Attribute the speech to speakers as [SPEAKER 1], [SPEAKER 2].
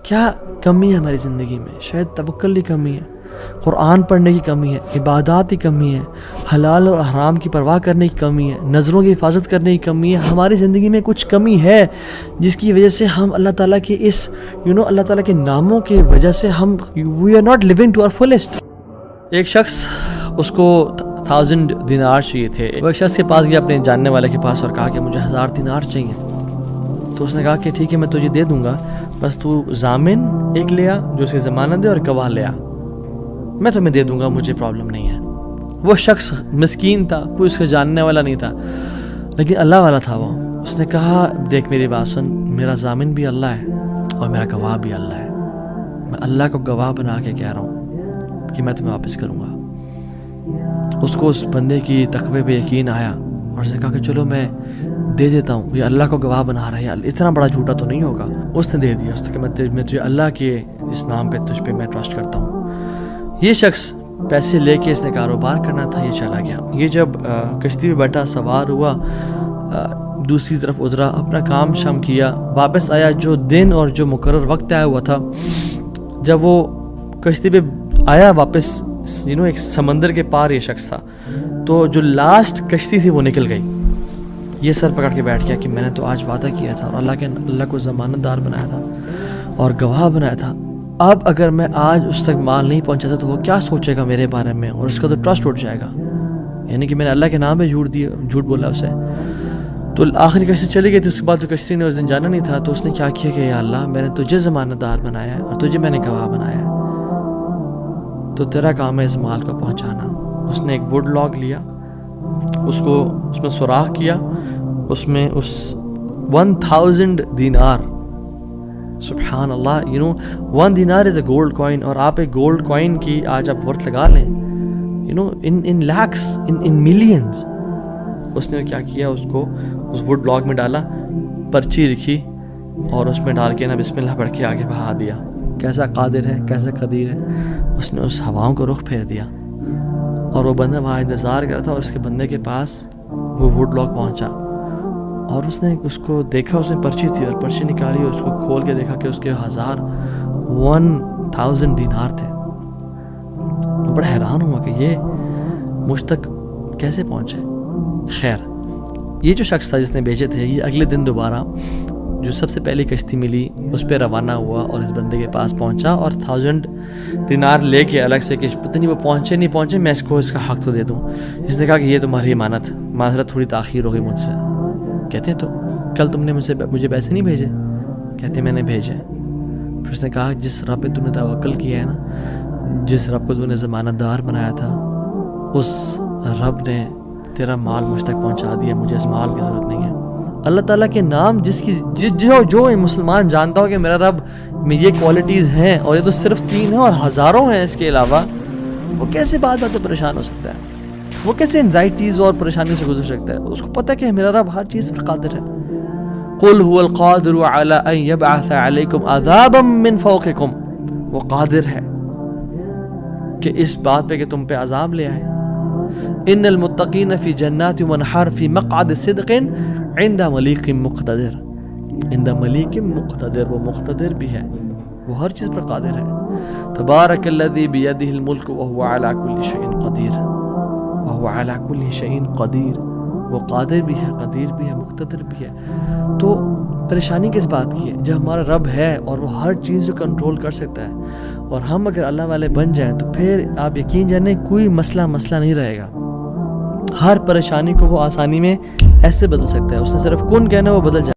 [SPEAKER 1] کیا کمی ہے ہماری زندگی میں؟ شاید توکل کی کمی ہے، قرآن پڑھنے کی کمی ہے، عبادات کی کمی ہے، حلال اور حرام کی پرواہ کرنے کی کمی ہے، نظروں کی حفاظت کرنے کی کمی ہے. ہماری زندگی میں کچھ کمی ہے جس کی وجہ سے ہم اللہ تعالیٰ کے اس اللہ تعالیٰ کے ناموں کی وجہ سے ہم we are not living to our fullest. ایک شخص، اس کو 1000 دینار چاہیے تھے. وہ ایک شخص کے پاس گیا، اپنے جاننے والے کے پاس، اور کہا کہ مجھے 1000 دینار چاہیے. تو اس نے کہا کہ ٹھیک ہے میں تجھے دے دوں گا، بس تو ضامن ایک لے آ جو اسے ضمانت دے اور گواہ لے آ، میں تمہیں دے دوں گا، مجھے پرابلم نہیں ہے. وہ شخص مسکین تھا، کوئی اس کے جاننے والا نہیں تھا، لیکن اللہ والا تھا وہ. اس نے کہا دیکھ میری بات سن، میرا ضامن بھی اللہ ہے اور میرا گواہ بھی اللہ ہے. میں اللہ کو گواہ بنا کے کہہ رہا ہوں کہ میں تمہیں واپس کروں گا. اس کو اس بندے کی تقوی پہ یقین آیا اور اس نے کہا کہ چلو میں دے دیتا ہوں، یہ اللہ کو گواہ بنا رہا ہے، اتنا بڑا جھوٹا تو نہیں ہوگا. اس نے دے دیا. اس نے کہا میں تجھے اللہ کے اس نام پہ تجھ پہ میں ٹرسٹ کرتا ہوں. یہ شخص پیسے لے کے اس نے کاروبار کرنا تھا، یہ چلا گیا. یہ جب کشتی پہ بیٹھا، سوار ہوا، دوسری طرف اترا، اپنا کام شام کیا، واپس آیا. جو دن اور جو مقرر وقت طے ہوا تھا، جب وہ کشتی پہ آیا واپس، ایک سمندر کے پار یہ شخص تھا، تو جو لاسٹ کشتی تھی وہ نکل گئی. یہ سر پکڑ کے بیٹھ گیا کہ میں نے تو آج وعدہ کیا تھا اور اللہ کو ضمانت دار بنایا تھا اور گواہ بنایا تھا. اب اگر میں آج اس تک مال نہیں پہنچاتا تو وہ کیا سوچے گا میرے بارے میں، اور اس کا تو ٹرسٹ اٹھ جائے گا، یعنی کہ میں نے اللہ کے نام پہ جھوٹ بولا اسے. تو آخری کشتی چلی گئی تھی. اس کے بعد تو کشتی نے اس دن جانا نہیں تھا. تو اس نے کیا کیا کہ یا اللہ میں نے تجھے ضمانت دار بنایا ہے اور تجھے میں نے گواہ بنایا ہے، تو تیرا کام ہے اس مال کو پہنچانا. اس نے ایک ووڈ لاگ لیا، اس میں سوراخ کیا، اس میں 1000 دینار. سبحان اللہ، 1 دینار از اے گولڈ کوائن. اور آپ ایک گولڈ کوائن کی آج آپ ورتھ لگا لیں، ان لیکس، ان ملینز. اس نے کیا کیا، اس کو اس ووڈ لاگ میں ڈالا، پرچی لکھی اور اس میں ڈال کے نا بسم اللہ پڑھ کے آگے بہا دیا. کیسا قادر ہے، کیسا قدیر ہے. اس نے اس ہواؤں کو رخ پھیر دیا اور وہ بندہ وہاں انتظار کر رہا تھا، اور اس کے بندے کے پاس وہ ووڈ لاگ پہنچا اور اس نے اس کو دیکھا. اس میں پرچی تھی اور پرچی نکالی، اس کو کھول کے دیکھا کہ اس کے 1000 دینار تھے. وہ بڑا حیران ہوا کہ یہ مجھ تک کیسے پہنچے. خیر، یہ جو شخص تھا جس نے بیچے تھے، یہ اگلے دن دوبارہ جو سب سے پہلی کشتی ملی اس پہ روانہ ہوا اور اس بندے کے پاس پہنچا اور 1000 دینار لے کے الگ سے کہ پتہ نہیں وہ پہنچے نہیں پہنچے، میں اس کو اس کا حق تو دے دوں. اس نے کہا کہ یہ تمہاری امانت، معذرت تھوڑی تاخیر ہو گئی مجھ سے. کہتے ہیں تو کل تم نے مجھے پیسے نہیں بھیجے؟ کہتے میں نے بھیجے. پھر اس نے کہا جس رب پہ تو نے توکل کیا ہے نا، جس رب کو تو نے ضمانت دار بنایا تھا، اس رب نے تیرا مال مجھ تک پہنچا دیا، مجھے اس مال کی ضرورت نہیں ہے. اللہ تعالیٰ کے نام جو مسلمان جانتا ہو کہ میرا رب میں یہ کوالٹیز ہیں، اور یہ تو صرف 3 ہیں اور ہزاروں ہیں اس کے علاوہ، وہ کیسے بات پریشان ہو سکتا ہے؟ وہ کیسے انزائٹیز اور پریشانی سے گزر سکتا ہے؟ اس کو پتہ کہ میرا رب ہر چیز پر قادر ہے. قل هو القادر على ان يبعث عليكم عذابا من فوقكم، وہ قادر ہے کہ اس بات پہ کہ تم پہ عذاب لے آئے. ان المتقین فی جنات ونہر فی مقعد صدق عند ملیک مقتدر. عند ملیک مقتدر، وہ مقتدر بھی ہے، وہ ہر چیز پر قادر ہے. تبارک الذی بیدہ الملک وهو على كل شیء قدیر، وهو على كل شیء قدیر. وہ قادر بھی ہے، قدیر بھی ہے، مقتدر بھی ہے. تو پریشانی کس بات کی ہے جب ہمارا رب ہے اور وہ ہر چیز کو کنٹرول کر سکتا ہے، اور ہم اگر اللہ والے بن جائیں تو پھر آپ یقین جانیں کوئی مسئلہ نہیں رہے گا. ہر پریشانی کو وہ آسانی میں ایسے بدل سکتا ہے. اس نے صرف کن کہنا وہ بدل جائے.